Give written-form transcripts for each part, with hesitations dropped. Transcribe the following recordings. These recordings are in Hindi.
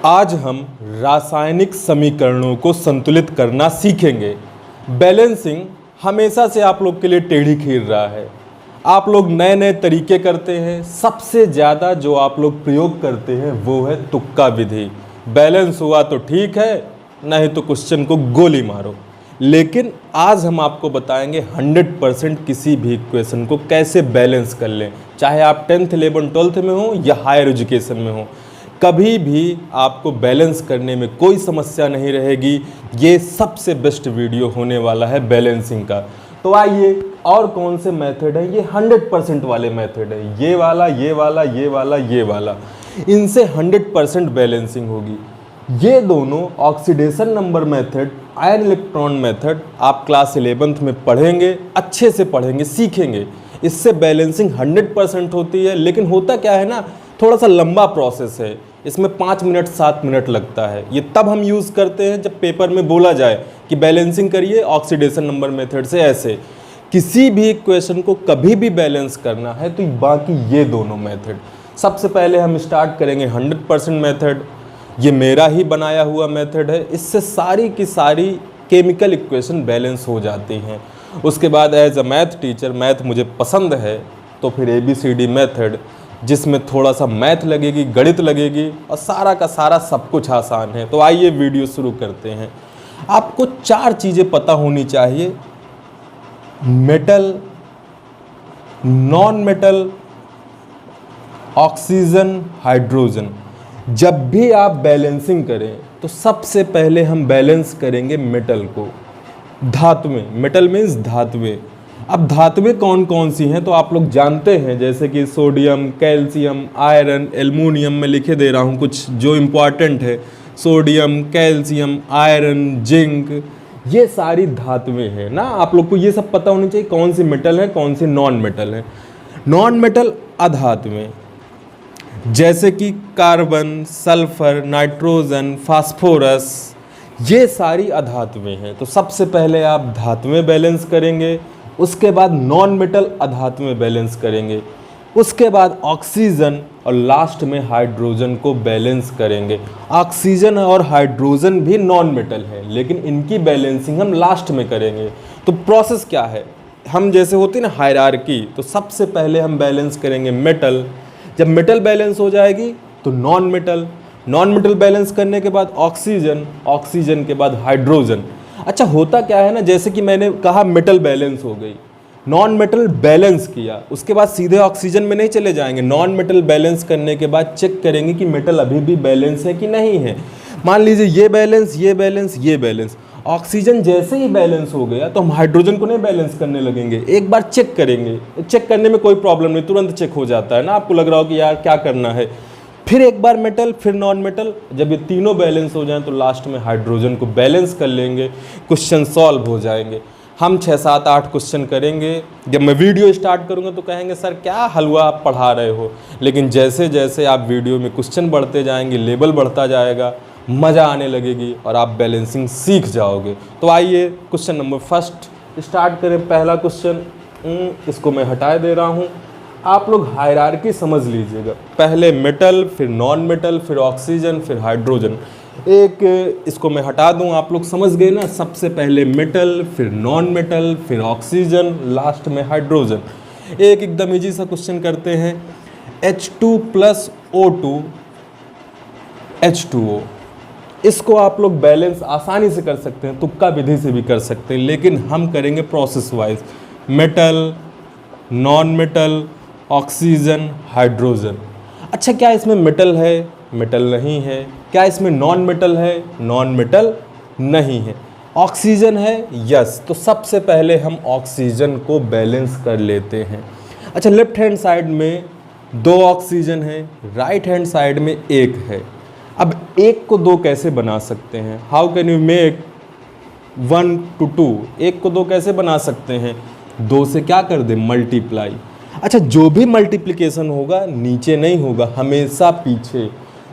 आज हम रासायनिक समीकरणों को संतुलित करना सीखेंगे। बैलेंसिंग हमेशा से आप लोग के लिए टेढ़ी खीर रहा है। आप लोग नए नए तरीके करते हैं। सबसे ज़्यादा जो आप लोग प्रयोग करते हैं वो है तुक्का विधि। बैलेंस हुआ तो ठीक है, नहीं तो क्वेश्चन को गोली मारो। लेकिन आज हम आपको बताएंगे 100% किसी भी इक्वेशन को कैसे बैलेंस कर लें, चाहे आप 10th 11th 12th में हो या हायर एजुकेशन में हो, कभी भी आपको बैलेंस करने में कोई समस्या नहीं रहेगी। ये सबसे बेस्ट वीडियो होने वाला है बैलेंसिंग का। तो आइए, और कौन से मेथड है, ये 100% वाले मेथड है, ये वाला, ये वाला, ये वाला, ये वाला, इनसे 100% बैलेंसिंग होगी। ये दोनों oxidation number method, ion electron method आप क्लास 11th में पढ़ेंगे, अच्छे से पढ़ेंगे, सीखेंगे। इससे बैलेंसिंग 100% होती है। लेकिन होता क्या है ना, थोड़ा सा लंबा प्रोसेस है, इसमें 5 मिनट 7 मिनट लगता है। ये तब हम यूज़ करते हैं जब पेपर में बोला जाए कि बैलेंसिंग करिए ऑक्सीडेशन नंबर मेथड से। ऐसे किसी भी इक्वेशन को कभी भी बैलेंस करना है तो बाकी ये दोनों मेथड। सबसे पहले हम स्टार्ट करेंगे 100% मेथड। ये मेरा ही बनाया हुआ मेथड है। इससे सारी की सारी केमिकल इक्वेशन बैलेंस हो जाती हैं। उसके बाद as a math teacher, math मुझे पसंद है, तो फिर ABCD मेथड, जिसमें थोड़ा सा मैथ लगेगी, गणित लगेगी, और सारा का सारा सब कुछ आसान है। तो आइए वीडियो शुरू करते हैं। आपको 4 चीज़ें पता होनी चाहिए: metal, non metal, oxygen, hydrogen. जब भी आप बैलेंसिंग करें तो सबसे पहले हम बैलेंस करेंगे मेटल को। धातुएं, मेटल मीन्स धातुएं। अब धातुएं कौन कौन सी हैं तो आप लोग जानते हैं, जैसे कि सोडियम, कैल्शियम, आयरन, एल्युमिनियम। में लिखे दे रहा हूँ कुछ जो इम्पॉर्टेंट है: सोडियम, कैल्शियम, आयरन, जिंक। ये सारी धातुएं हैं ना। आप लोग को ये सब पता होनी चाहिए कौन सी मेटल है, कौन सी नॉन मेटल है। नॉन मेटल अधातुएं जैसे कि कार्बन, सल्फर, नाइट्रोजन, फास्फोरस, ये सारी अधातुएं हैं। तो सबसे पहले आप धातुएं बैलेंस करेंगे, उसके बाद नॉन मेटल अधातुएं बैलेंस करेंगे, उसके बाद ऑक्सीजन, और लास्ट में हाइड्रोजन को बैलेंस करेंगे। ऑक्सीजन और हाइड्रोजन भी नॉन मेटल है, लेकिन इनकी बैलेंसिंग हम लास्ट में करेंगे। तो प्रोसेस क्या है, हम जैसे होती है ना हायरार्की, तो सबसे पहले हम बैलेंस करेंगे मेटल। जब मेटल बैलेंस हो जाएगी तो non metal, non metal balance करने के बाद ऑक्सीजन, ऑक्सीजन के बाद हाइड्रोजन। अच्छा, होता क्या है ना, जैसे कि मैंने कहा मेटल बैलेंस हो गई, नॉन मेटल बैलेंस किया, उसके बाद सीधे ऑक्सीजन में नहीं चले जाएंगे। नॉन मेटल बैलेंस करने के बाद चेक करेंगे कि मेटल अभी भी बैलेंस है कि नहीं है। मान लीजिए ये बैलेंस, ये बैलेंस, ये बैलेंस। ऑक्सीजन जैसे ही बैलेंस हो गया तो हम हाइड्रोजन को नहीं बैलेंस करने लगेंगे, एक बार चेक करेंगे। चेक करने में कोई प्रॉब्लम नहीं, तुरंत चेक हो जाता है ना। आपको लग रहा हो कि यार क्या करना है, फिर एक बार मेटल, फिर नॉन मेटल। जब ये तीनों बैलेंस हो जाएं तो लास्ट में हाइड्रोजन को बैलेंस कर लेंगे, क्वेश्चन सॉल्व हो जाएंगे। हम 6 7 8 क्वेश्चन करेंगे। जब मैं वीडियो स्टार्ट करूंगा तो कहेंगे सर क्या हलवा आप पढ़ा रहे हो, लेकिन जैसे जैसे आप वीडियो में क्वेश्चन बढ़ते जाएंगे, लेवल बढ़ता जाएगा, मज़ा आने लगेगी और आप बैलेंसिंग सीख जाओगे। तो आइए क्वेश्चन नंबर फर्स्ट स्टार्ट करें। पहला क्वेश्चन, इसको मैं हटा दे रहा हूँ। आप लोग हायरार्की समझ लीजिएगा, पहले मेटल, फिर नॉन मेटल, फिर ऑक्सीजन, फिर हाइड्रोजन। एक इसको मैं हटा दूं, आप लोग समझ गए ना। सबसे पहले मेटल, फिर नॉन मेटल, फिर ऑक्सीजन, लास्ट में हाइड्रोजन। एक एकदम इजी सा क्वेश्चन करते हैं। H2 + O2 H2O। इसको आप लोग बैलेंस आसानी से कर सकते हैं, तुक्का विधि से भी कर सकते हैं, लेकिन हम करेंगे process wise. Metal, non metal, oxygen, hydrogen. अच्छा, क्या इसमें मेटल है? मेटल नहीं है। क्या इसमें नॉन मेटल है? नॉन मेटल नहीं है। ऑक्सीजन है? यस। तो सबसे पहले हम ऑक्सीजन को बैलेंस कर लेते हैं। अच्छा, लेफ्ट हैंड साइड में 2 ऑक्सीजन है, राइट हैंड साइड में 1 है। अब 1 को 2 कैसे बना सकते हैं? How can you make 1 to 2? 1 को 2 कैसे बना सकते हैं? 2 से क्या कर दे, मल्टीप्लाई। अच्छा, जो भी मल्टीप्लिकेशन होगा नीचे नहीं होगा, हमेशा पीछे।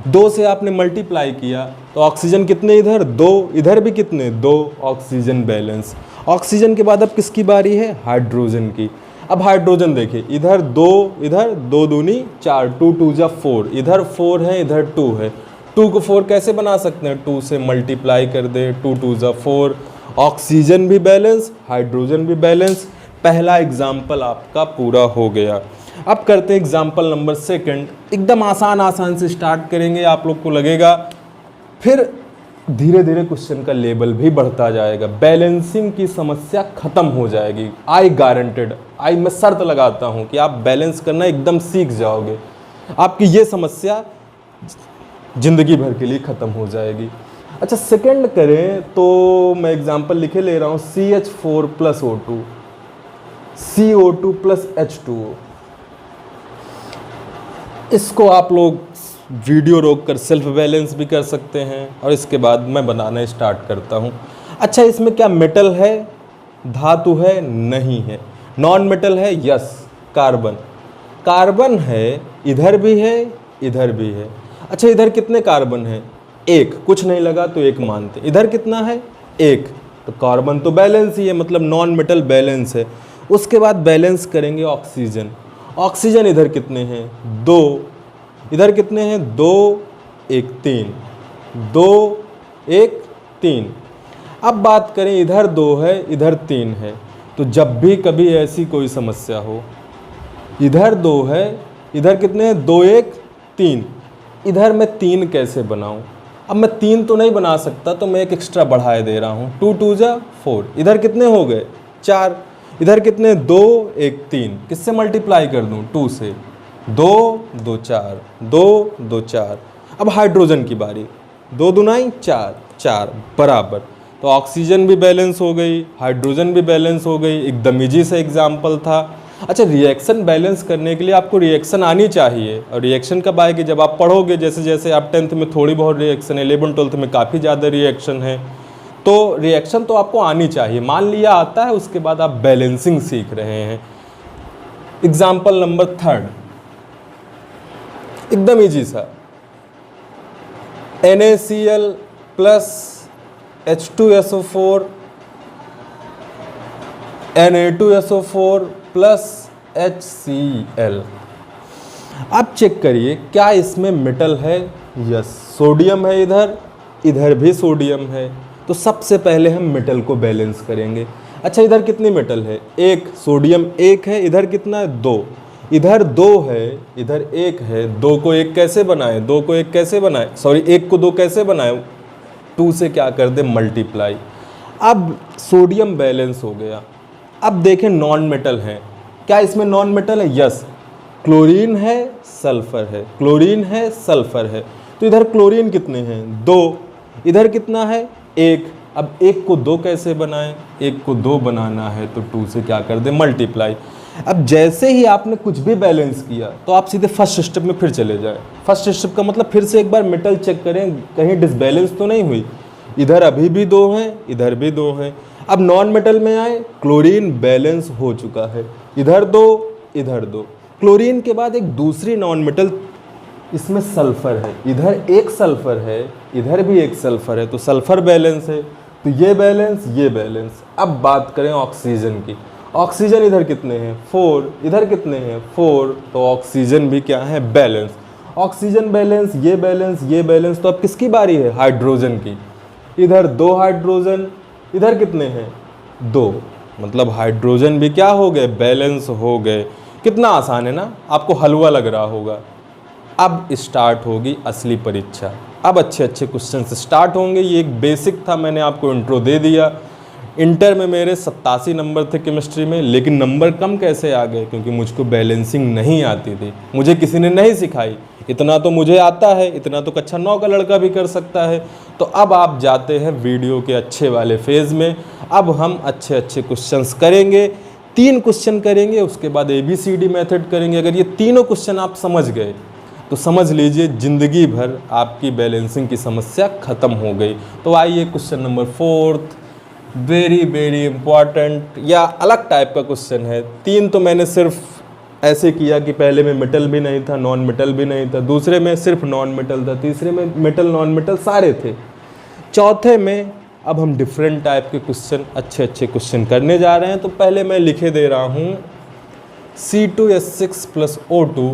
2 से आपने मल्टीप्लाई किया तो ऑक्सीजन कितने इधर, 2, इधर भी कितने, 2, ऑक्सीजन बैलेंस। ऑक्सीजन के बाद अब किसकी बारी है? हाइड्रोजन की। अब हाइड्रोजन देखिए, इधर 2, इधर 2 दूनी 4, 2 2 जा 4, इधर 4 है, इधर 2 है। 2 को 4 कैसे बना सकते हैं, 2 से मल्टीप्लाई कर दे, 2 2 ज़ा 4। ऑक्सीजन भी बैलेंस, हाइड्रोजन भी बैलेंस। पहला एग्जाम्पल आपका पूरा हो गया। अब करते हैं एग्जाम्पल नंबर सेकंड। एकदम आसान से स्टार्ट करेंगे, आप लोग को लगेगा, फिर धीरे धीरे क्वेश्चन का लेवल भी बढ़ता जाएगा, बैलेंसिंग की समस्या खत्म हो जाएगी। आई गारंटेड, मैं शर्त लगाता हूं कि आप बैलेंस करना एकदम सीख जाओगे, आपकी ये समस्या जिंदगी भर के लिए खत्म हो जाएगी। अच्छा, सेकंड करें तो मैं एग्जांपल लिखे ले रहा हूं, CH4 plus O2, CO2 plus H2O। इसको आप लोग वीडियो रोककर सेल्फ बैलेंस भी कर सकते हैं, और इसके बाद मैं बनाना स्टार्ट करता हूं। अच्छा, इसमें क्या मेटल है, धातु है? नहीं है। नॉन मेटल है? Yes, carbon. कार्बन है, इधर भी है, इधर भी है। अच्छा, इधर कितने कार्बन है? एक, कुछ नहीं लगा तो एक मानते। इधर कितना है? एक, तो कार्बन तो बैलेंस ही है, मतलब नॉन मेटल बैलेंस है। उसके बाद बैलेंस करेंगे ऑक्सीजन। ऑक्सीजन इधर कितने हैं? 2। इधर कितने हैं? 2 1 3, 2 1 3। अब बात करें, इधर 2 है, इधर 3 है, तो जब भी कभी ऐसी कोई समस्या हो, इधर 2 है, इधर कितने हैं? 2 1 3। इधर मैं 3 कैसे बनाऊं? अब मैं 3 तो नहीं बना सकता, तो मैं एक एक्स्ट्रा बढ़ाए दे रहा हूं, 2 2 जा 4। इधर कितने हो गए? 4। इधर कितने? 2 1 3। किससे मल्टीप्लाई कर दूं? 2 से। 2 2 4, 2 2 4। अब हाइड्रोजन की बारी, 2 दूनाई 4, 4 बराबर। तो ऑक्सीजन भी बैलेंस हो गई, हाइड्रोजन भी बैलेंस हो गई। एकदम इजी सा एग्जाम्पल था। अच्छा, रिएक्शन बैलेंस करने के लिए आपको रिएक्शन आनी चाहिए, और रिएक्शन कब आएगी? जब आप पढ़ोगे। जैसे जैसे आप 10th में थोड़ी बहुत रिएक्शन है, 11 12th में काफ़ी ज़्यादा रिएक्शन है, तो रिएक्शन तो आपको आनी चाहिए। मान लिया आता है, उसके बाद आप बैलेंसिंग सीख रहे हैं। एग्जाम्पल नंबर थर्ड, एकदम इजी सा, NaCl plus H2SO4, Na2SO4 plus HCl। अब चेक करिए, क्या इसमें मेटल है? यस, सोडियम है, इधर इधर भी सोडियम है। तो सबसे पहले हम मेटल को बैलेंस करेंगे। अच्छा, इधर कितनी मेटल है? एक। सोडियम 1 है, इधर कितना है? 2। इधर 2 है, इधर 1 है। 2 को 1 कैसे बनाए? 2 को 1 कैसे बनाए? सॉरी, 1 को 2 कैसे बनाए? 2 से क्या कर दे? मल्टीप्लाई। अब सोडियम बैलेंस हो गया। अब देखें, नॉन मेटल है, क्या इसमें नॉन मेटल है? यस, क्लोरीन है, सल्फर है, क्लोरीन है, सल्फर है। तो इधर क्लोरीन कितने हैं? 2। इधर कितना है? 1। अब 1 को 2 कैसे बनाएं? 1 को 2 बनाना है तो 2 से क्या कर दे? मल्टीप्लाई। अब जैसे ही आपने कुछ भी बैलेंस किया, तो आप सीधे फर्स्ट स्टेप में फिर चले जाए। फर्स्ट स्टेप का मतलब फिर से एक बार मेटल चेक करें, कहीं डिसबैलेंस तो नहीं हुई। इधर अभी भी 2 हैं, इधर भी 2 हैं। अब नॉन मेटल में आए, क्लोरीन बैलेंस हो चुका है, इधर 2, इधर 2। क्लोरीन के बाद एक दूसरी नॉन मेटल, इसमें सल्फर है, इधर एक सल्फर है, इधर भी एक सल्फर है, तो सल्फर बैलेंस है। तो ये बैलेंस, ये बैलेंस। अब बात करें ऑक्सीजन की। ऑक्सीजन इधर कितने हैं? 4। इधर कितने हैं? 4। तो ऑक्सीजन भी क्या है? बैलेंस। ऑक्सीजन बैलेंस, ये बैलेंस, ये बैलेंस। तो अब किसकी बारी है? हाइड्रोजन की। इधर 2 हाइड्रोजन, इधर कितने हैं? 2। मतलब हाइड्रोजन भी क्या हो गए? बैलेंस हो गए। कितना आसान है ना, आपको हलवा लग रहा होगा। अब स्टार्ट होगी असली परीक्षा। अब अच्छे अच्छे क्वेश्चन स्टार्ट होंगे। ये एक बेसिक था, मैंने आपको इंट्रो दे दिया। इंटर में मेरे 87 नंबर थे केमिस्ट्री में, लेकिन नंबर कम कैसे आ गए? क्योंकि मुझको बैलेंसिंग नहीं आती थी, मुझे किसी ने नहीं सिखाई। इतना तो मुझे आता है, इतना तो कक्षा 9 का लड़का भी कर सकता है। तो अब आप जाते हैं वीडियो के अच्छे वाले फेज़ में। अब हम अच्छे अच्छे क्वेश्चंस करेंगे, 3 क्वेश्चन करेंगे, उसके बाद ABCD मेथड करेंगे। अगर ये तीनों क्वेश्चन आप समझ गए तो समझ लीजिए ज़िंदगी भर आपकी बैलेंसिंग की समस्या ख़त्म हो गई। तो आइए question number 4, very very important या अलग टाइप का क्वेश्चन है। 3 तो मैंने सिर्फ ऐसे किया कि पहले में मेटल भी नहीं था, नॉन मेटल भी नहीं था, दूसरे में सिर्फ नॉन मेटल था, तीसरे में मेटल नॉन मेटल सारे थे, चौथे में अब हम डिफरेंट टाइप के क्वेश्चन, अच्छे अच्छे क्वेश्चन करने जा रहे हैं। तो पहले मैं लिखे दे रहा हूँ C2H6 + O2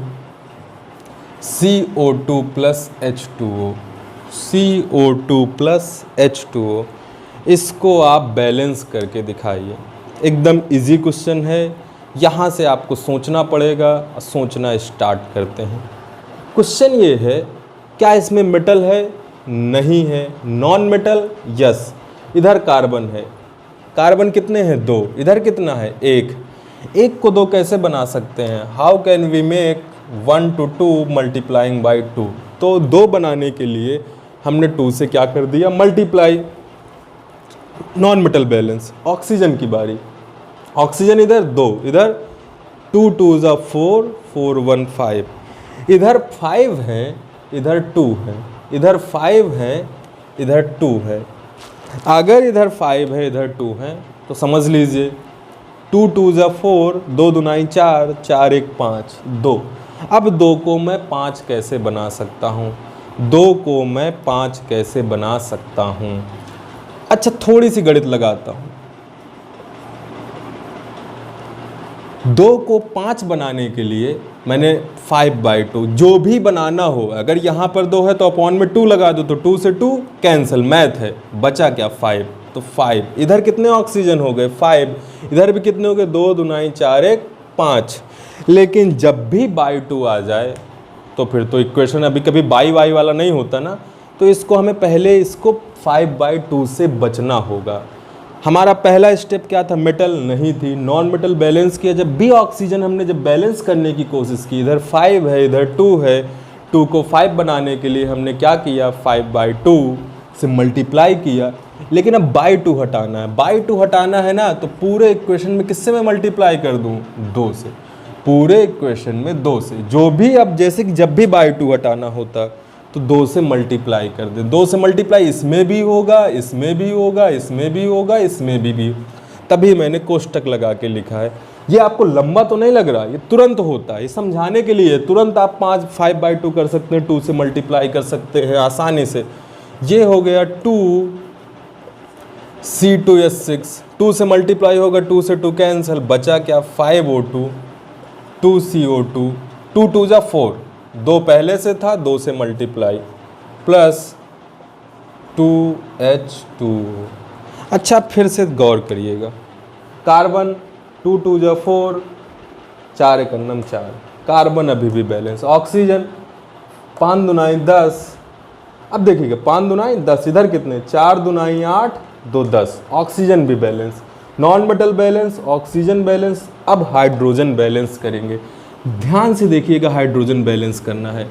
CO2 + H2O। CO2 plus H2O, इसको आप बैलेंस करके दिखाइए। एकदम इजी क्वेश्चन है, यहाँ से आपको सोचना पड़ेगा और सोचना स्टार्ट करते हैं। क्वेश्चन ये है, क्या इसमें मेटल है? नहीं है। Non metal? यस। इधर कार्बन है, कार्बन कितने हैं? 2। इधर कितना है? 1। 1 को 2 कैसे बना सकते हैं? How can we make 1 to 2 multiplying by 2? तो 2 बनाने के लिए हमने 2 से क्या कर दिया? Multiply. Non metal balance. Oxygen की बारी। ऑक्सीजन इधर 2, इधर 2 2 जा 4, 4 1 5। इधर 5 है, इधर 2 है, इधर 5 है, इधर 2 है। अगर इधर 5 है, इधर 2 है, तो समझ लीजिए 2 2 जा 4, 2 दूनाई 4, 4 1 5, 2। अब 2 को मैं 5 कैसे बना सकता हूँ? 2 को मैं 5 कैसे बना सकता हूँ? अच्छा, थोड़ी सी गणित लगाता हूँ। 2 को 5 बनाने के लिए मैंने 5/2, जो भी बनाना हो, अगर यहाँ पर 2 है तो अपॉन में 2 लगा दो, तो 2 से 2 कैंसिल, मैथ है, बचा क्या? 5। तो 5। इधर कितने ऑक्सीजन हो गए? 5। इधर भी कितने हो गए? 2 दूनाई 4 1 5। लेकिन जब भी बाई 2 आ जाए तो फिर तो इक्वेशन अभी कभी बाई वाई वाला नहीं होता ना, तो इसको हमें पहले इसको 5/2 से बचना होगा। हमारा पहला स्टेप क्या था? मेटल नहीं थी, नॉन मेटल बैलेंस किया। जब भी ऑक्सीजन हमने जब बैलेंस करने की कोशिश की, इधर 5 है, इधर 2 है, 2 को 5 बनाने के लिए हमने क्या किया? 5/2 से मल्टीप्लाई किया। लेकिन अब बाई 2 हटाना है, बाई 2 हटाना है ना, तो पूरे इक्वेशन में किससे मैं मल्टीप्लाई कर दूँ? 2 से। पूरे इक्वेशन में 2 से, जो भी, अब जैसे कि जब भी बाई 2 हटाना होता तो 2 से मल्टीप्लाई कर दे। 2 से मल्टीप्लाई इसमें भी होगा, इसमें भी होगा, इसमें भी होगा, इसमें भी। तभी मैंने कोष्टक लगा के लिखा है। ये आपको लंबा तो नहीं लग रहा, ये तुरंत होता है, ये समझाने के लिए। तुरंत आप 5/2 कर सकते हैं, 2 से मल्टीप्लाई कर सकते हैं आसानी से। ये हो गया 2C2H6, 2 से मल्टीप्लाई होगा, 2 से 2 कैंसिल, बचा क्या? 5O2, 2CO2, 2 2 जा 4, 2 पहले से था, 2 से मल्टीप्लाई, प्लस 2H2O। अच्छा, फिर से गौर करिएगा। कार्बन 2 2 जा 4, 4 1 4, कार्बन अभी भी बैलेंस। ऑक्सीजन 5 दूनाई 10। अब देखिएगा 5 दूनाई 10, इधर कितने? 4 दूनाई 8, 2 10। ऑक्सीजन भी balance. Non metal balance, oxygen balance. अब हाइड्रोजन बैलेंस करेंगे। ध्यान से देखिएगा, हाइड्रोजन बैलेंस करना है।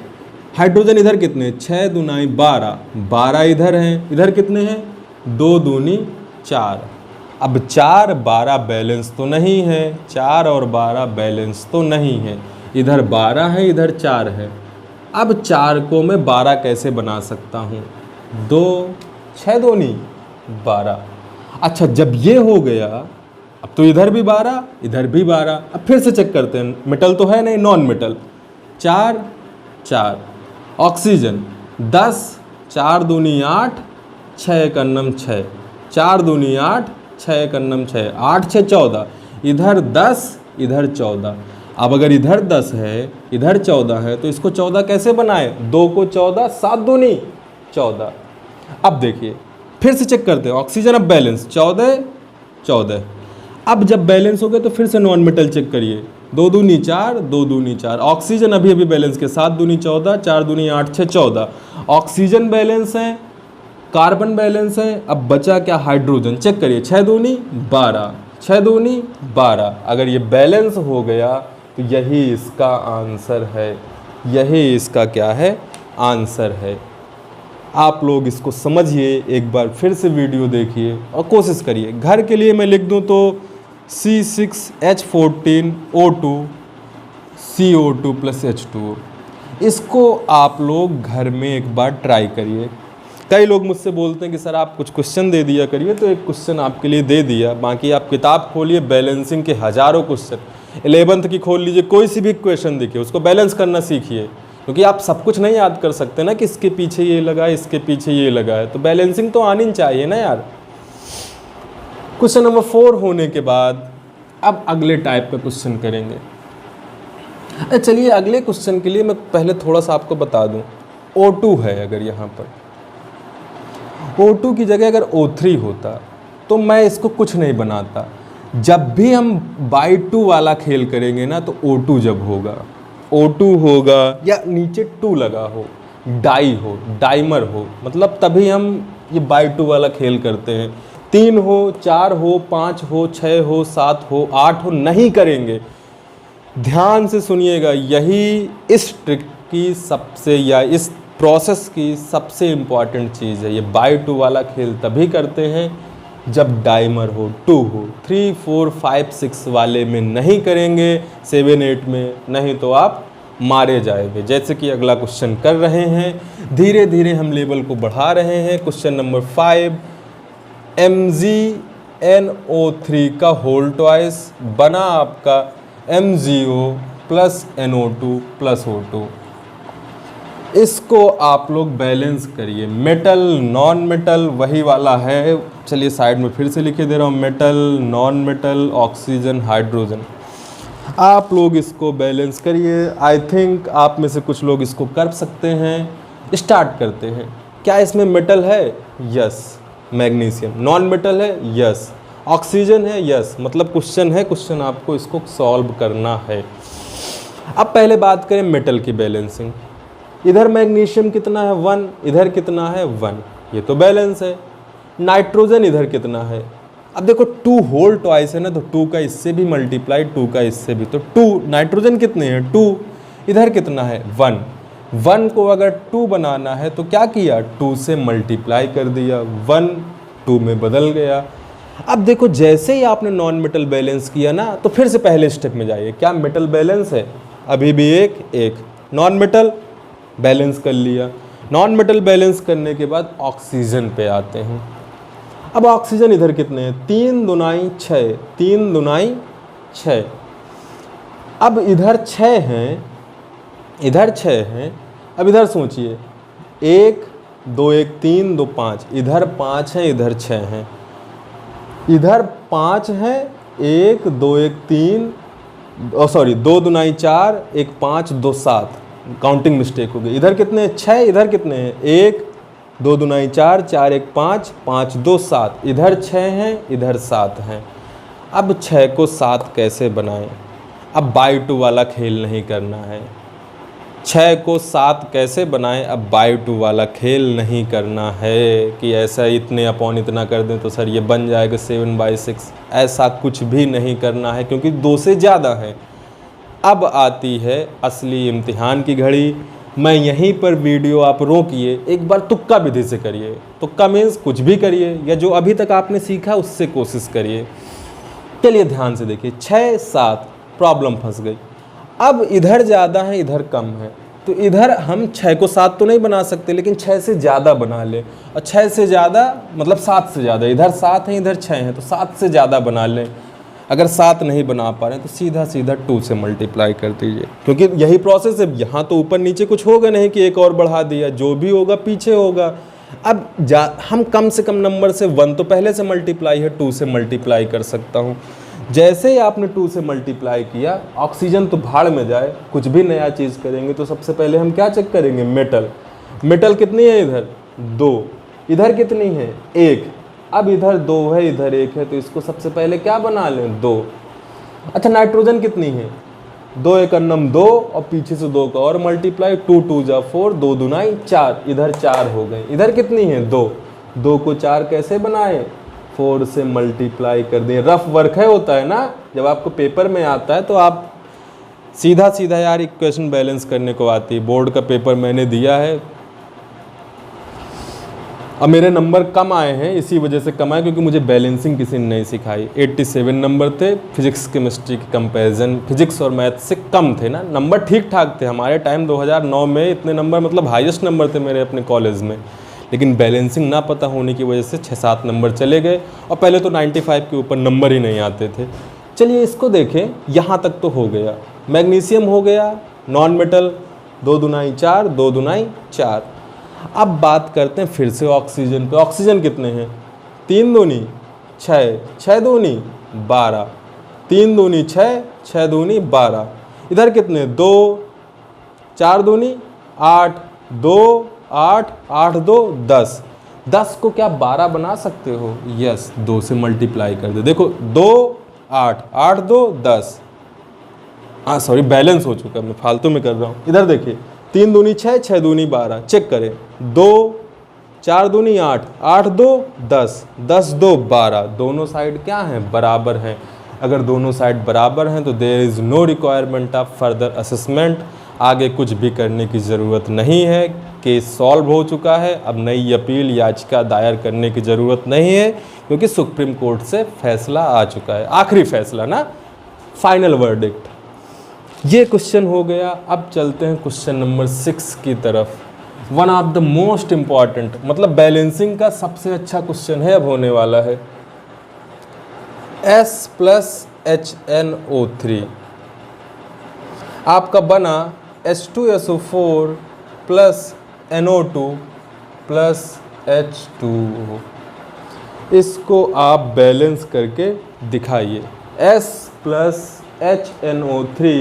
हाइड्रोजन इधर कितने? 6 दूनाई 12, 12 इधर हैं, इधर कितने हैं? 2 दूनी 4। अब 4 12 बैलेंस तो नहीं है, 4 और 12 बैलेंस तो नहीं है। इधर 12 है, इधर 4 है। अब 4 को मैं 12 कैसे बना सकता हूँ? 2 6 दूनी 12। अच्छा, जब ये हो गया, अब तो इधर भी 12, इधर भी 12। अब फिर से चेक करते हैं, मेटल तो है नहीं, नॉन मेटल। 4 4। ऑक्सीजन 10, 4 दूनी 8, 6 1 6, 4 दूनी 8, 6 1 6, 8 6 14। इधर 10, इधर 14। अब अगर इधर 10 है, इधर 14 है, तो इसको 14 कैसे बनाए? 2 को 14, 7 दूनी 14। अब देखिए, फिर से चेक करते हैं। ऑक्सीजन अब बैलेंस 14 14। अब जब बैलेंस हो गए तो फिर से नॉन मेटल चेक करिए। 2 दूनी 4, 2 दूनी 4। ऑक्सीजन अभी अभी बैलेंस के, 7 दूनी 14, 4 दूनी 8 6 14। ऑक्सीजन बैलेंस है, कार्बन बैलेंस है। अब बचा क्या? हाइड्रोजन। चेक करिए, 6 दूनी 12, 6 दूनी 12। अगर ये बैलेंस हो गया तो यही इसका आंसर है, यही इसका क्या है? आंसर है। आप लोग इसको समझिए, एक बार फिर से वीडियो देखिए और कोशिश करिए। घर के लिए मैं लिख दूं तो C6H14O2 CO2 प्लस H2O। इसको आप लोग घर में एक बार ट्राई करिए। कई लोग मुझसे बोलते हैं कि सर आप कुछ क्वेश्चन दे दिया करिए, तो एक क्वेश्चन आपके लिए दे दिया। बाकी आप किताब खोलिए, बैलेंसिंग के हज़ारों क्वेश्चन, 11th की खोल लीजिए, कोई सी भी क्वेश्चन देखिए, उसको बैलेंस करना सीखिए। क्योंकि आप सब कुछ नहीं याद कर सकते ना कि इसके पीछे ये लगा है, इसके पीछे ये लगा है, तो बैलेंसिंग तो आनी चाहिए ना यार। क्वेश्चन नंबर 4 होने के बाद अब अगले टाइप का क्वेश्चन करेंगे। चलिए, अगले क्वेश्चन के लिए मैं पहले थोड़ा सा आपको बता दूं। O2 है अगर यहाँ पर, O2 की जगह अगर O3 होता तो मैं इसको कुछ नहीं बनाता। जब भी हम बाई टू वाला खेल करेंगे ना तो O2 जब होगा, O2 होगा या नीचे 2 लगा हो, डाई हो, डाइमर हो, मतलब तभी हम ये बाई टू वाला खेल करते हैं। 3 हो, 4 हो, 5 हो, 6 हो, 7 हो, 8 हो, नहीं करेंगे। ध्यान से सुनिएगा, यही इस ट्रिक की सबसे या इस प्रोसेस की सबसे इम्पॉर्टेंट चीज़ है। ये बाई टू वाला खेल तभी करते हैं जब डाइमर हो, 2 हो। 3, 4, 5, 6 वाले में नहीं करेंगे, 7, 8 में, नहीं तो आप मारे जाएंगे। जैसे कि अगला क्वेश्चन कर रहे हैं, धीरे धीरे हम लेवल को बढ़ा रहे हैं। क्वेश्चन नंबर 5, MgNO3 का होल ट्वाइस बना आपका MgO plus NO2 plus O2। इसको आप लोग बैलेंस करिए। मेटल नॉन मेटल वही वाला है, चलिए साइड में फिर से लिखे दे रहा हूँ, metal non metal oxygen hydrogen. आप लोग इसको बैलेंस करिए। आई थिंक आप में से कुछ लोग इसको कर सकते हैं। स्टार्ट करते हैं। क्या इसमें मेटल है? यस। मैग्नीशियम। नॉन मेटल है? यस। ऑक्सीजन है? यस। मतलब क्वेश्चन है, क्वेश्चन आपको इसको सॉल्व करना है। अब पहले बात करें मेटल की बैलेंसिंग। इधर मैग्नीशियम कितना है? 1। इधर कितना है? 1। ये तो बैलेंस है। नाइट्रोजन इधर कितना है? अब देखो 2 होल ट्वाइस है ना, तो 2 का इससे भी मल्टीप्लाई, 2 का इससे भी, तो 2। नाइट्रोजन कितने हैं? 2। इधर कितना है? 1। 1 को अगर 2 बनाना है तो क्या किया? 2 से मल्टीप्लाई कर दिया, 1 2 में बदल गया। अब देखो जैसे ही आपने नॉन मेटल बैलेंस किया ना, तो फिर से पहले स्टेप में जाइए। क्या मेटल बैलेंस है? अभी भी एक। नॉन मेटल बैलेंस कर लिया। नॉन मेटल बैलेंस करने के बाद ऑक्सीजन पे आते हैं। अब ऑक्सीजन इधर कितने हैं? 3 दूनाई 6, 3 दूनाई 6। अब इधर 6 हैं, इधर 6 हैं। अब इधर सोचिए, 1 2 1 3 2 5, इधर 5 हैं, इधर 6 हैं। इधर 5 हैं, 1 2 1 3, सॉरी 2 दूनाई 4, 1 5 2 7, काउंटिंग मिस्टेक हो गई। इधर कितने? 6। इधर कितने हैं? 1 2 दूनाई 4, 4 1 5, 5 2 7। इधर 6 हैं, इधर 7 हैं। अब 6 को 7 कैसे बनाएं? अब बाई टू वाला खेल नहीं करना है। 6 को 7 कैसे बनाएं? अब बाई टू वाला खेल नहीं करना है कि ऐसा इतने अपॉन इतना कर दें तो सर ये बन जाएगा 7/6। ऐसा कुछ भी नहीं करना है, क्योंकि 2 से ज़्यादा है। अब आती है असली इम्तिहान की घड़ी। मैं यहीं पर वीडियो आप रोकिए, एक बार तुक्का विधि से करिए। तुक्का मीन्स कुछ भी करिए, या जो अभी तक आपने सीखा उससे कोशिश करिए। चलिए ध्यान से देखिए, 6 7 प्रॉब्लम फंस गई। अब इधर ज़्यादा है, इधर कम है, तो इधर हम 6 को 7 तो नहीं बना सकते, लेकिन 6 से ज़्यादा बना लें। और 6 से ज़्यादा मतलब 7 से ज़्यादा, इधर 7 है, इधर 6 है, तो 7 से ज़्यादा बना लें। अगर 7 नहीं बना पा रहे हैं तो सीधा सीधा 2 से मल्टीप्लाई कर दीजिए, क्योंकि यही प्रोसेस है। यहाँ तो ऊपर नीचे कुछ होगा नहीं कि एक और बढ़ा दिया, जो भी होगा पीछे होगा। अब हम कम से कम नंबर से 1 तो पहले से मल्टीप्लाई है, 2 से मल्टीप्लाई कर सकता हूँ। जैसे ही आपने 2 से मल्टीप्लाई किया, ऑक्सीजन तो भाड़ में जाए, कुछ भी नया चीज़ करेंगे तो सबसे पहले हम क्या चेक करेंगे? मेटल। मेटल कितनी है? इधर 2। इधर कितनी है? 1। अब इधर 2 है, इधर 1 है, तो इसको सबसे पहले क्या बना लें? 2। अच्छा, नाइट्रोजन कितनी है? 2 1 2, और पीछे से 2 का और मल्टीप्लाई, 2 2 जा 4, 2 दूनाई 4, इधर 4 हो गए। इधर कितनी है? 2। 2 को 4 कैसे बनाए? 4 से मल्टीप्लाई कर दें। रफ वर्क है, होता है ना, जब आपको पेपर में आता है तो आप सीधा सीधा यार इक्वेशन बैलेंस करने को आती है। बोर्ड का पेपर मैंने दिया है, अब मेरे नंबर कम आए हैं, इसी वजह से कम आए क्योंकि मुझे बैलेंसिंग किसी ने नहीं सिखाई। 87 नंबर थे, फिजिक्स केमिस्ट्री के कंपैरिजन फिजिक्स और मैथ से कम थे ना। नंबर ठीक ठाक थे हमारे टाइम 2009 में, इतने नंबर मतलब हाईएस्ट नंबर थे मेरे अपने कॉलेज में, लेकिन बैलेंसिंग ना पता होने की वजह से 6-7 नंबर चले गए, और पहले तो 95 के ऊपर नंबर ही नहीं आते थे। चलिए इसको देखें, यहाँ तक तो हो गया। मैग्नीशियम हो गया, नॉन मेटल, 2 दूनाई 4, 2 दूनाई 4। अब बात करते हैं फिर से ऑक्सीजन पे। ऑक्सीजन कितने हैं? 3 दूनी 6, 6 दूनी 12, 3 दूनी 6, 6 दूनी 12। इधर कितने? 2 4 दूनी 8, 2 8 8 2 10, 10 को क्या 12 बना सकते हो? यस, 2 से मल्टीप्लाई कर दे। देखो 2 8, 8 2 10। हाँ सॉरी, बैलेंस हो चुका, मैं फालतू में कर रहा हूँ। इधर देखिए 3 दूनी 6, 6 दूनी 12, चेक करें। 2 4 दूनी 8, 8 2 10, 10 2 12। दोनों साइड क्या हैं? बराबर हैं। अगर दोनों साइड बराबर हैं तो there is no requirement of further assessment. आगे कुछ भी करने की ज़रूरत नहीं है। केस सॉल्व हो चुका है। अब नई अपील याचिका दायर करने की ज़रूरत नहीं है, क्योंकि सुप्रीम कोर्ट से फैसला आ चुका है। आखिरी फैसला ना, फाइनल वर्डिक्ट। ये क्वेश्चन हो गया। अब चलते हैं क्वेश्चन नंबर 6 की तरफ। One of the most important, मतलब बैलेंसिंग का सबसे अच्छा क्वेश्चन है अब होने वाला है। S + HNO3 आपका बना H2SO4 + NO2 + H2O। इसको आप बैलेंस करके दिखाइए। S + HNO3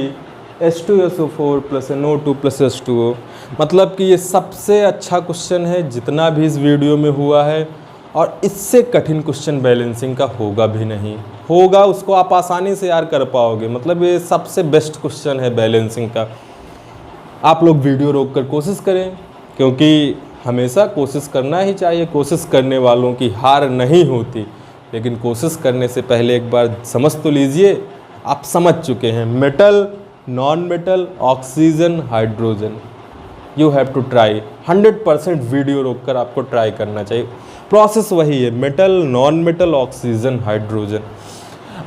H2SO4 + NO2 + H2O। मतलब कि ये सबसे अच्छा क्वेश्चन है जितना भी इस वीडियो में हुआ है, और इससे कठिन क्वेश्चन बैलेंसिंग का होगा भी नहीं। होगा उसको आप आसानी से यार कर पाओगे। मतलब ये सबसे बेस्ट क्वेश्चन है बैलेंसिंग का। आप लोग वीडियो रोक कर कोशिश करें, क्योंकि हमेशा कोशिश करना ही चाहिए। कोशिश करने वालों की हार नहीं होती। लेकिन कोशिश करने से पहले एक बार समझ तो लीजिए। आप समझ चुके हैं, metal, non metal, oxygen, hydrogen. You have to try. 100% video रोककर आपको ट्राई करना चाहिए। प्रोसेस वही है, metal, non metal, oxygen, hydrogen.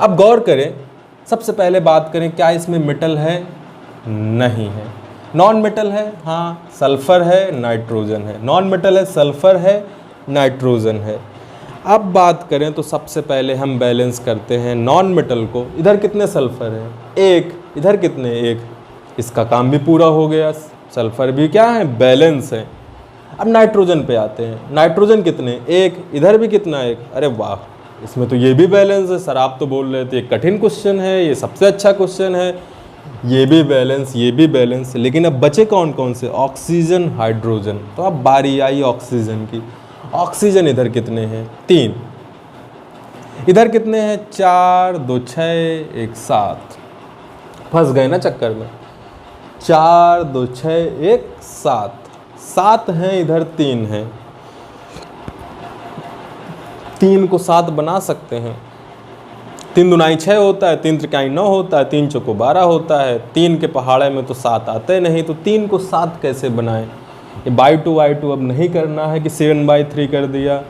अब गौर करें, सबसे पहले बात करें क्या इसमें मेटल है? नहीं है। नॉन मेटल है, हाँ, सल्फर है, नाइट्रोजन है। नॉन मेटल है, सल्फर है, नाइट्रोजन है। अब बात करें तो सबसे पहले हम बैलेंस करते हैं नॉन मेटल को। इधर कितने सल्फर हैं? 1। इधर कितने? 1। इसका काम भी पूरा हो गया। सल्फर भी क्या है? बैलेंस है। अब नाइट्रोजन पे आते हैं। नाइट्रोजन कितने? 1। इधर भी कितना? 1। अरे वाह, इसमें तो ये भी बैलेंस है। सर आप तो बोल रहे थे कठिन क्वेश्चन है, ये सबसे अच्छा क्वेश्चन है। ये भी बैलेंस, ये भी बैलेंस। लेकिन अब बचे कौन कौन से? Oxygen, hydrogen. तो अब बारी आई ऑक्सीजन की। ऑक्सीजन इधर कितने हैं? 3। इधर कितने हैं? 4 2 6 1 7। फंस गए ना चक्कर में। 4 2 6 1 7। 7 हैं, इधर 3 हैं। 3 को 7 बना सकते हैं। 3 दूनाई 6 होता है, 3 त्रिकाई 9 होता है, 3 चौको 12 होता है। 3 के पहाड़े में तो 7 आते नहीं, तो 3 को 7 कैसे बनाएं? ये by2 अब नहीं करना है कि 7/3 कर दिया।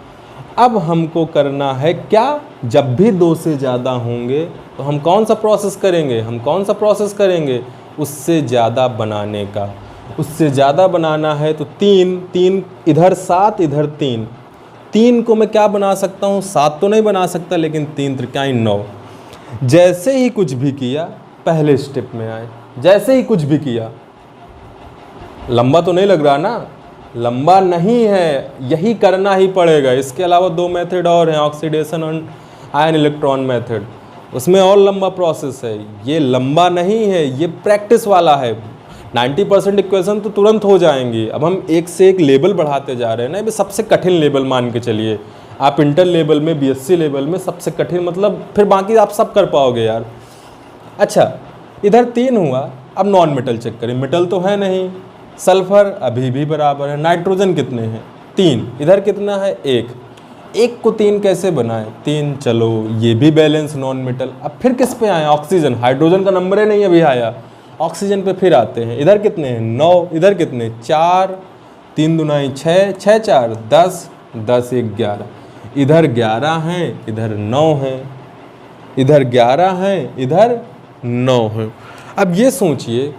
अब हमको करना है क्या? जब भी 2 से ज़्यादा होंगे तो हम कौन सा प्रोसेस करेंगे? हम कौन सा प्रोसेस करेंगे? उससे ज़्यादा बनाने का। उससे ज़्यादा बनाना है तो 3 इधर 7 इधर 3। 3 को मैं क्या बना सकता हूँ? 7 तो नहीं बना सकता, लेकिन 3 त्रिकाई 9। जैसे ही कुछ भी किया, पहले स्टेप में आए। जैसे ही कुछ भी किया, लंबा तो नहीं लग रहा ना? लंबा नहीं है, यही करना ही पड़ेगा। इसके अलावा 2 मेथड और हैं, ऑक्सीडेशन और आयन इलेक्ट्रॉन मेथड। उसमें और लंबा प्रोसेस है। ये लंबा नहीं है, ये प्रैक्टिस वाला है। 90% इक्वेशन तो तुरंत हो जाएंगी। अब हम एक से एक लेवल बढ़ाते जा रहे हैं ना। ये सबसे कठिन लेवल मान के चलिए। आप इंटर लेवल में, BSc लेवल में सबसे कठिन, मतलब फिर बाकी आप सब कर पाओगे यार। अच्छा, इधर 3 हुआ। अब नॉन मेटल चेक करें। मेटल तो है नहीं। सल्फर अभी भी बराबर है। नाइट्रोजन कितने हैं? 3। इधर कितना है? 1। 1 को 3 कैसे बनाएं? 3। चलो ये भी बैलेंस नॉन मेटल। अब फिर किस पे आए? ऑक्सीजन। हाइड्रोजन का नंबर ही नहीं अभी आया। ऑक्सीजन पे फिर आते हैं। इधर कितने हैं? 9। इधर कितने? 4। 3 दूनाई 6, 6 4 10, 10 1 11। इधर 11 हैं, इधर 9 हैं। इधर 11 हैं, इधर 9 हैं। अब ये सोचिए,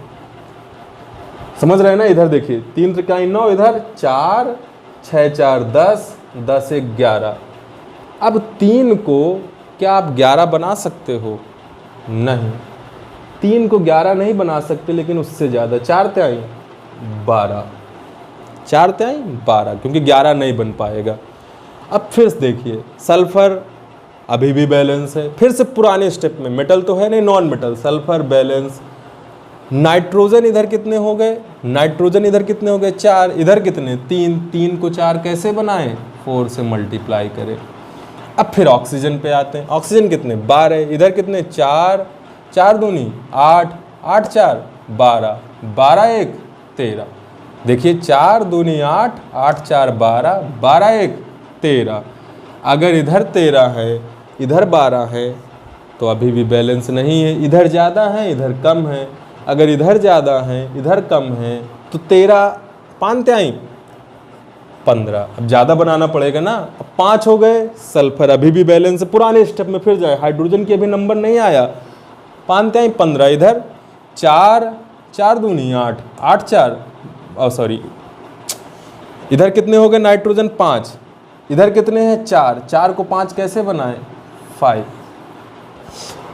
समझ रहे हैं ना? इधर देखिए 3 त्रिकाई 9, इधर 4 6 4 10, 10 1 11। अब 3 को क्या आप 11 बना सकते हो? नहीं। 3 को 11 नहीं बना सकते, लेकिन उससे ज़्यादा। 4 तिहाई 12, 4 तिहाई 12, क्योंकि 11 नहीं बन पाएगा। अब फिर से देखिए, सल्फर अभी भी बैलेंस है। फिर से पुराने स्टेप में, मेटल तो है नहीं, non metal, sulphur balance. Nitrogen इधर कितने हो गए? नाइट्रोजन इधर कितने हो गए? 4। इधर कितने? 3। 3 को 4 कैसे बनाएं? 4 से मल्टीप्लाई करें। अब फिर ऑक्सीजन पे आते हैं। ऑक्सीजन कितने 12, इधर कितने 4, 4 दूनी 8, 8 4 12, 12 1 13। देखिए 4 दूनी 8, 8 4 12, 12 1 13। अगर इधर 13 है इधर 12 है तो अभी भी बैलेंस नहीं है, इधर ज़्यादा है इधर कम है। अगर इधर ज़्यादा है इधर कम है तो 13 5 त्याई 15। अब ज़्यादा बनाना पड़ेगा ना। अब 5 हो गए, सल्फर अभी भी बैलेंस है, पुराने स्टेप में फिर जाए। हाइड्रोजन की अभी नंबर नहीं आया, 5 त्याई 15, इधर 4, 4 दूनी 8, 8 4 सॉरी इधर कितने हो गए नाइट्रोजन 5, इधर कितने हैं 4, 4 को 5 कैसे बनाएं 5।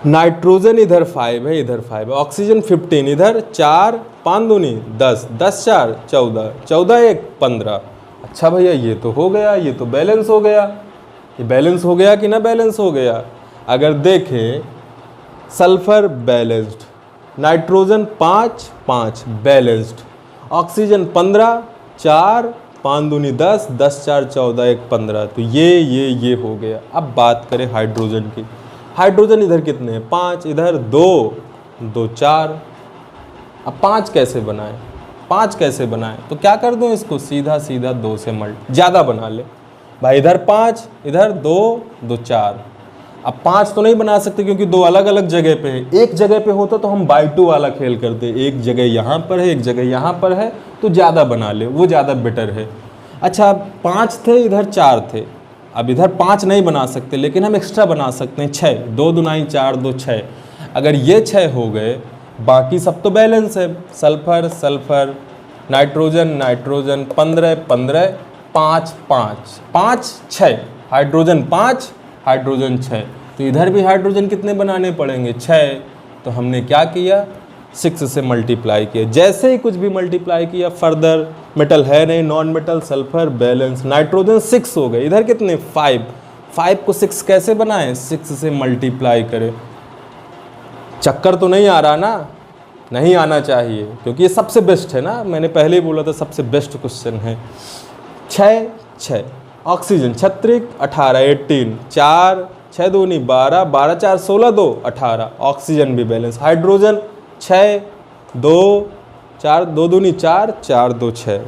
नाइट्रोजन इधर 5 है इधर 5 है। ऑक्सीजन 15, इधर 4, 5 दूनी 10, 10 4 14, 14 1 15। अच्छा भैया ये तो हो गया, ये तो बैलेंस हो गया। ये बैलेंस हो गया कि ना बैलेंस हो गया। अगर देखें sulphur balanced, nitrogen 5 5 balanced, oxygen 15 4, 5 दूनी 10, 10 4 14 1 15। तो ये हो गया। अब बात करें हाइड्रोजन की। हाइड्रोजन इधर कितने हैं 5, इधर 2 2 4। अब 5 कैसे बनाएं, 5 कैसे बनाएं? तो क्या कर दूं इसको सीधा सीधा 2 से ज़्यादा बना ले भाई। इधर 5 इधर 2 2 4। अब 5 तो नहीं बना सकते क्योंकि 2 अलग अलग जगह पे है। एक जगह पे होता तो हम बाई 2 वाला खेल करते, एक जगह यहाँ पर है एक जगह यहाँ पर है तो ज़्यादा बना ले, वो ज़्यादा बेटर है। अच्छा 5 थे इधर 4 थे, अब इधर 5 नहीं बना सकते लेकिन हम एक्स्ट्रा बना सकते हैं 6, 2 दूनाई 4 2 6। अगर ये 6 हो गए बाकी सब तो बैलेंस है। Sulphur sulphur, nitrogen nitrogen, 15 15 5 5 5 6, hydrogen 5 hydrogen 6। तो इधर भी हाइड्रोजन कितने बनाने पड़ेंगे 6। तो हमने क्या किया 6 से मल्टीप्लाई किया। जैसे ही कुछ भी मल्टीप्लाई किया फर्दर, मेटल है नहीं non metal, sulphur balance, nitrogen 6 हो गए, इधर कितने 5, 5 को 6 कैसे बनाएं 6 से मल्टीप्लाई करें। चक्कर तो नहीं आ रहा ना, नहीं आना चाहिए क्योंकि ये सबसे बेस्ट है ना, मैंने पहले ही बोला था सबसे बेस्ट क्वेश्चन है। 6 6, ऑक्सीजन 36 18 18, 4 6 दूनी 12, 12 4 16 2 18, ऑक्सीजन भी बैलेंस। हाइड्रोजन 6 2 4 2 दूनी 4 4 2 6।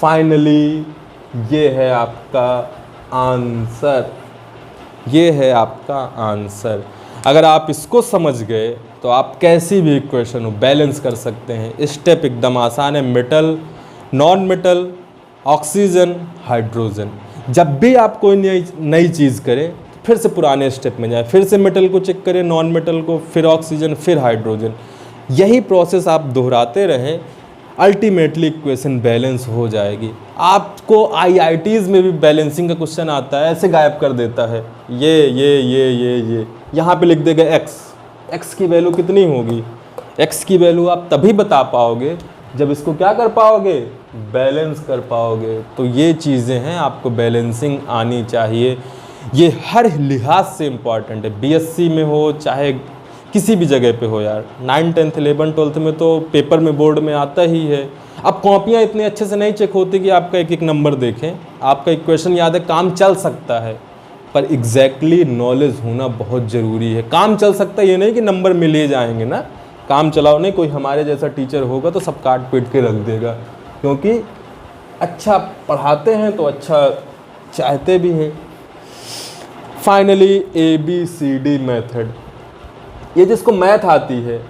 फाइनली ये है आपका आंसर, ये है आपका आंसर। अगर आप इसको समझ गए तो आप कैसी भी इक्वेशन हो बैलेंस कर सकते हैं। स्टेप एकदम आसान है, metal non metal oxygen hydrogen. जब भी आप कोई नई चीज़ करें फिर से पुराने स्टेप में जाए, फिर से मेटल को चेक करें, नॉन मेटल को, फिर ऑक्सीजन, फिर हाइड्रोजन। यही प्रोसेस आप दोहराते रहें, अल्टीमेटली इक्वेशन बैलेंस हो जाएगी। आपको आईआईटीज़ में भी बैलेंसिंग का क्वेश्चन आता है, ऐसे गायब कर देता है ये यहाँ पे लिख देगा एक्स की वैल्यू कितनी होगी। एक्स की वैल्यू आप तभी बता पाओगे जब इसको क्या कर पाओगे बैलेंस कर पाओगे। तो ये चीज़ें हैं, आपको बैलेंसिंग आनी चाहिए। ये हर लिहाज से इम्पॉर्टेंट है, बीएससी में हो चाहे किसी भी जगह पे हो यार। 9 10 11 12 में तो पेपर में बोर्ड में आता ही है। अब कॉपियाँ इतने अच्छे से नहीं चेक होती कि आपका एक एक नंबर देखें, आपका इक्वेशन याद है, काम चल सकता है पर एग्जैक्टली नॉलेज होना बहुत ज़रूरी है। काम चल सकता है ये नहीं कि नंबर मिल ही जाएंगे ना, काम चलाओ नहीं। कोई हमारे जैसा टीचर होगा तो सब काट पीट के रख देगा, क्योंकि अच्छा पढ़ाते हैं तो अच्छा चाहते भी हैं। फाइनली ABCD मेथड, ये जिसको मैथ आती है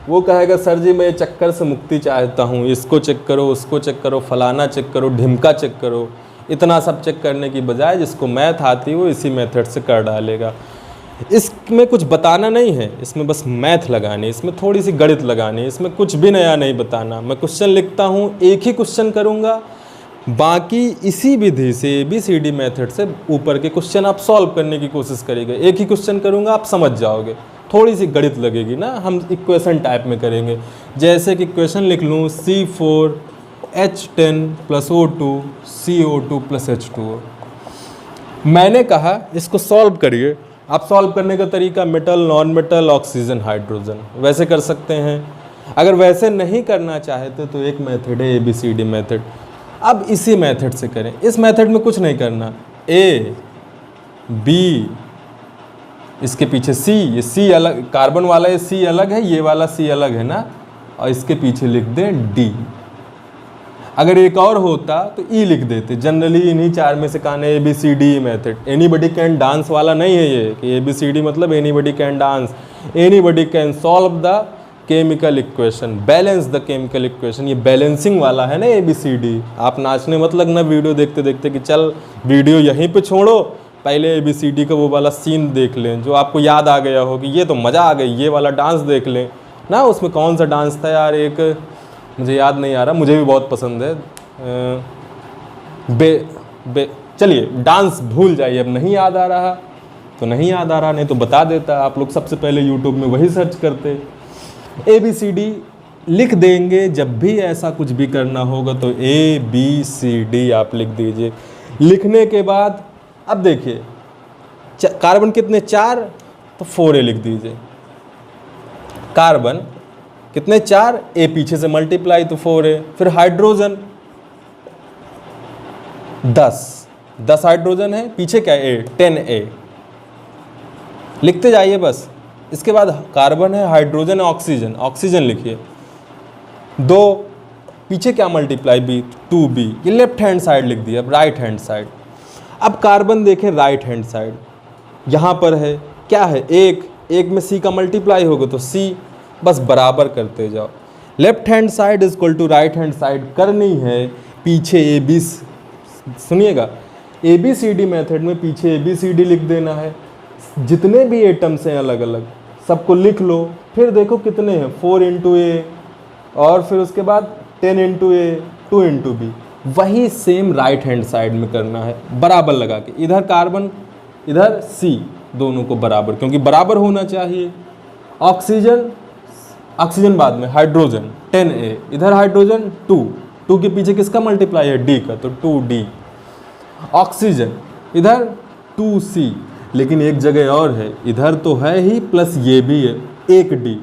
वो कहेगा सर जी मैं चक्कर से मुक्ति चाहता हूँ, इसको चेक करो उसको चेक करो फलाना चेक करो ढिमका चेक करो। इतना सब चेक करने की बजाय जिसको मैथ आती है वो इसी मेथड से कर डालेगा। इसमें कुछ बताना नहीं है, इसमें बस मैथ लगानी, इसमें थोड़ी सी गणित लगानी, इसमें कुछ भी नया नहीं बताना। मैं क्वेश्चन लिखता हूँ, एक ही क्वेश्चन करूँगा, बाकी इसी विधि से ABCD मेथड से ऊपर के क्वेश्चन आप सॉल्व करने की कोशिश करेंगे। एक ही क्वेश्चन करूँगा आप समझ जाओगे, थोड़ी सी गणित लगेगी ना। हम इक्वेशन टाइप में करेंगे, जैसे कि इक्वेशन लिख लूँ C4H10 + O2 CO2 + H2O। मैंने कहा इसको सॉल्व करिए। आप सॉल्व करने का तरीका metal non metal oxygen hydrogen वैसे कर सकते हैं। अगर वैसे नहीं करना चाहते तो एक मेथड है ABCD मेथड। अब इसी मेथड से करें। इस मेथड में कुछ नहीं करना, ए बी इसके पीछे सी, ये सी अलग, कार्बन वाला ये सी अलग है, ये वाला सी अलग है ना, और इसके पीछे लिख दें डी। अगर एक और होता तो ई लिख देते। जनरली इन्हीं चार में से कहना है ABCD method. Anybody can dance वाला नहीं है ये कि ABCD मतलब anybody can dance, anybody can solve the chemical equation, balance the chemical equation. ये बैलेंसिंग वाला है ना ABCD। आप नाचने मत लगना वीडियो देखते देखते कि चल वीडियो यहीं पे छोड़ो, पहले ABCD का वो वाला सीन देख लें जो आपको याद आ गया हो कि ये तो मज़ा आ गई, ये वाला डांस देख लें ना। उसमें कौन सा डांस था यार, एक मुझे याद नहीं आ रहा, मुझे भी बहुत पसंद है। चलिए डांस भूल जाइए, अब नहीं याद आ रहा तो नहीं याद आ रहा, नहीं तो बता देता। आप लोग सबसे पहले यूट्यूब में वही सर्च करते। ABCD लिख देंगे। जब भी ऐसा कुछ भी करना होगा तो ABCD आप लिख दीजिए। लिखने के बाद अब देखिए कार्बन कितने, 4, तो 4A लिख दीजिए। कार्बन कितने, 4, A पीछे से मल्टीप्लाई तो 4A। फिर हाइड्रोजन 10 हाइड्रोजन है, पीछे क्या है, 10A। लिखते जाइए बस। इसके बाद कार्बन है, हाइड्रोजन है, ऑक्सीजन, ऑक्सीजन लिखिए 2, पीछे क्या मल्टीप्लाई B, 2B। ये लेफ्ट हैंड साइड लिख दिया। अब राइट हैंड साइड, अब कार्बन देखें राइट हैंड साइड, यहाँ पर है क्या है, 1 में C का मल्टीप्लाई होगा तो C, बस बराबर करते जाओ। Left hand side is equal to right hand side करनी है, पीछे AB, सुनिएगा ABCD मेथड में पीछे ABCD लिख देना है। जितने भी एटम्स हैं अलग अलग सबको लिख लो। फिर देखो कितने हैं, 4 इंटू A, और फिर उसके बाद 10 इंटू A, 2 इंटू B। वही सेम राइट हैंड साइड में करना है, बराबर लगा के। इधर कार्बन इधर C, दोनों को बराबर, क्योंकि बराबर होना चाहिए। ऑक्सीजन, ऑक्सीजन बाद में, हाइड्रोजन 10A, इधर हाइड्रोजन 2 के पीछे किसका मल्टीप्लाई है, D का, तो 2D। ऑक्सीजन इधर 2C, लेकिन एक जगह और है, इधर तो है ही प्लस ये भी है 1D,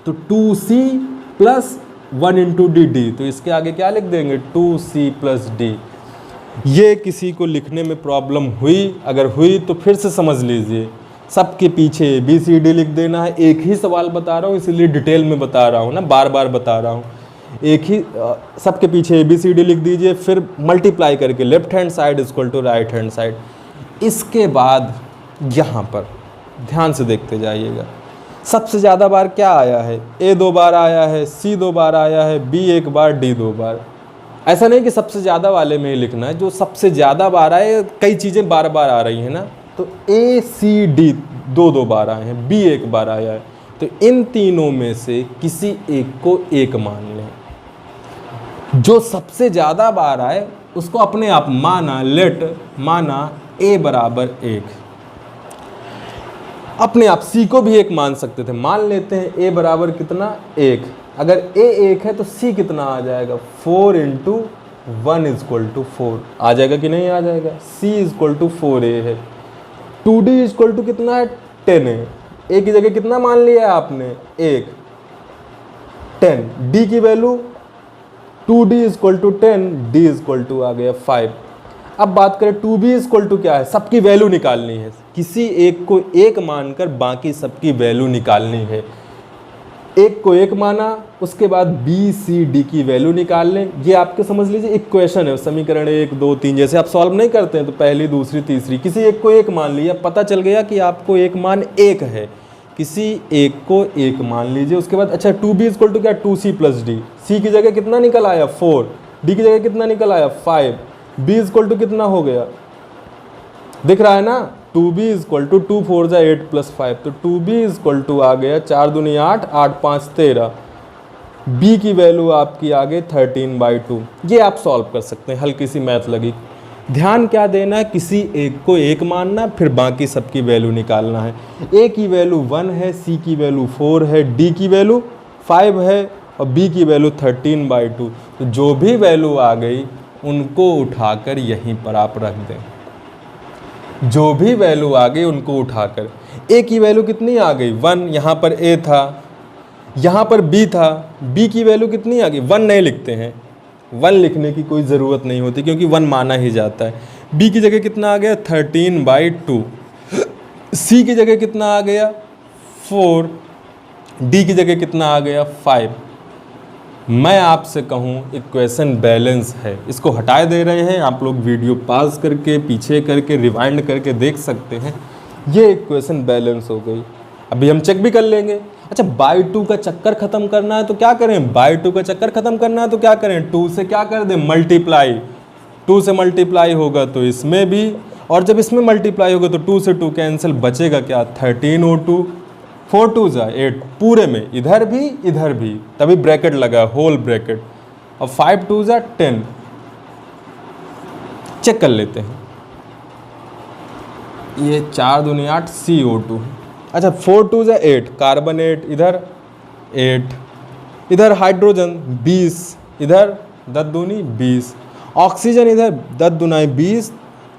तो 2C प्लस 1 इंटू D, तो इसके आगे क्या लिख देंगे, 2C प्लस D। ये किसी को लिखने में प्रॉब्लम हुई, अगर हुई तो फिर से समझ लीजिए। सबके पीछे ABCD लिख देना है। एक ही सवाल बता रहा हूँ इसलिए डिटेल में बता रहा हूँ ना, बार बार बता रहा हूँ। एक ही सबके पीछे ABCD लिख दीजिए, फिर मल्टीप्लाई करके left hand side equal to right hand side. इसके बाद यहाँ पर ध्यान से देखते जाइएगा, सबसे ज़्यादा बार क्या आया है, A 2 बार आया है, C 2 बार आया है, B 1 बार, D 2 बार। ऐसा नहीं कि सबसे ज़्यादा वाले में ही लिखना है, जो सबसे ज़्यादा बार आए, कई चीज़ें बार बार आ रही हैं ना, तो A C D 2 बार आए हैं, B 1 बार आया है, तो इन तीनों में से किसी एक को एक मान लें। जो सबसे ज़्यादा बार आए उसको अपने आप माना, माना A बराबर 1। अपने आप C को भी 1 मान सकते थे, मान लेते हैं A बराबर कितना, 1। अगर A 1 है तो C कितना आ जाएगा, 4 इंटू 1 इक्वल टू 4 आ जाएगा कि नहीं आ जाएगा। C इक्वल टू 4A है। 2D इक्वल टू कितना है, 10 है। A की जगह कितना मान लिया है आपने, 1, 10। D की value 2D equal to 10, D equal to आ गया 5। अब बात करें 2B इक्वल टू क्या है, सबकी वैल्यू निकालनी है। किसी एक को 1 मानकर बाकी सबकी वैल्यू निकालनी है। 1 को 1 माना, उसके बाद B C D की वैल्यू निकाल लें। ये आपके समझ लीजिए इक्वेशन है, समीकरण 1 2 3 जैसे आप सॉल्व नहीं करते हैं तो पहली दूसरी तीसरी, किसी एक को 1 मान लिया, पता चल गया कि आपको एक मान 1 है, किसी एक को 1 मान लीजिए। उसके बाद अच्छा 2B इक्वल टू क्या, 2C प्लस D। C की जगह कितना निकल आया, 4। D की जगह कितना निकल आया, 5। B इक्वल टू कितना हो गया, दिख रहा है ना, 2B इक्वल टू 2 4 जा 8 प्लस 5, तो 2B इक्वल टू आ गया 4 दूनी 8, 8 5 13। B की वैल्यू आपकी आ गई 13/2। ये आप सॉल्व कर सकते हैं, हल्की सी मैथ लगी। ध्यान क्या देना है, किसी एक को 1 मानना, फिर बाकी सबकी वैल्यू निकालना है। A की वैल्यू 1 है, C की वैल्यू 4 है, D की वैल्यू 5 है और B की वैल्यू 13/2। तो जो भी वैल्यू आ गई उनको उठाकर यहीं पर आप रख दें। जो भी वैल्यू आ गई उनको उठाकर, A की वैल्यू कितनी आ गई, 1, यहाँ पर A था, यहाँ पर B था, B की वैल्यू कितनी आ गई, 1 नहीं लिखते हैं, 1 लिखने की कोई ज़रूरत नहीं होती क्योंकि 1 माना ही जाता है। बी की जगह कितना आ गया 13/2। सी की जगह कितना आ गया 4। डी की जगह कितना आ गया 5। मैं आपसे कहूँ इक्वेशन बैलेंस है, इसको हटाए दे रहे हैं, आप लोग वीडियो पॉज करके पीछे करके रिवाइंड करके देख सकते हैं। ये इक्वेशन बैलेंस हो गई। अभी हम चेक भी कर लेंगे। अच्छा, बाई 2 का चक्कर खत्म करना है तो क्या करें, बाई 2 का चक्कर खत्म करना है तो क्या करें, 2 से क्या कर दें मल्टीप्लाई। 2 से मल्टीप्लाई होगा तो इसमें भी, और जब इसमें मल्टीप्लाई होगा तो 2 से 2 कैंसिल, बचेगा क्या 13/2। 4 2 जा 8 पूरे में, इधर भी, तभी ब्रैकेट लगा होल ब्रैकेट। और 5 2 जा 10। चेक कर लेते हैं, ये 4 दूनी 8 CO2। अच्छा 4 2 जा 8, कार्बन 8 इधर 8, इधर हाइड्रोजन 20, इधर 10 दूनी 20, ऑक्सीजन इधर 10 दूनी 20,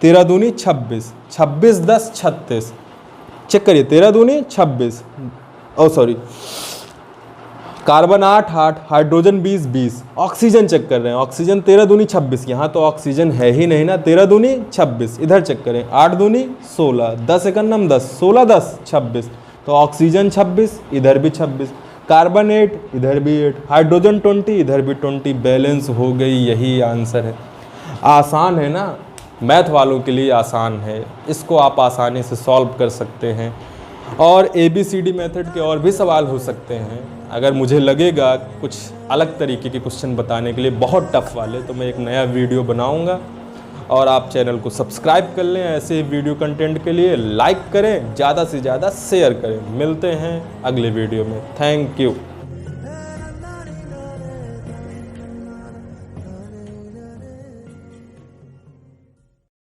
13 दूनी 26, 26 10 36। चेक करिए 13 दूनी 26, oh sorry, carbon 8 8, hydrogen 20 20, oxygen check कर रहे हैं, ऑक्सीजन 13 दूनी 26, यहाँ तो ऑक्सीजन है ही नहीं ना, 13 दूनी 26, इधर चेक करें 8 दूनी 16, 10 एकन्नम 10, 16 10 26, तो ऑक्सीजन 26, इधर भी 26, कार्बन 8, इधर भी 8, हाइड्रोजन 20, इधर भी 20, बैलेंस हो गई। यही आंसर है। आसान है ना, मैथ वालों के लिए आसान है, इसको आप आसानी से सॉल्व कर सकते हैं। और ABCD मेथड के और भी सवाल हो सकते हैं। अगर मुझे लगेगा कुछ अलग तरीके के क्वेश्चन बताने के लिए, बहुत टफ वाले, तो मैं एक नया वीडियो बनाऊंगा। और आप चैनल को सब्सक्राइब कर लें ऐसे वीडियो कंटेंट के लिए, लाइक करें, ज़्यादा से ज़्यादा शेयर करें। मिलते हैं अगले वीडियो में। Thank you.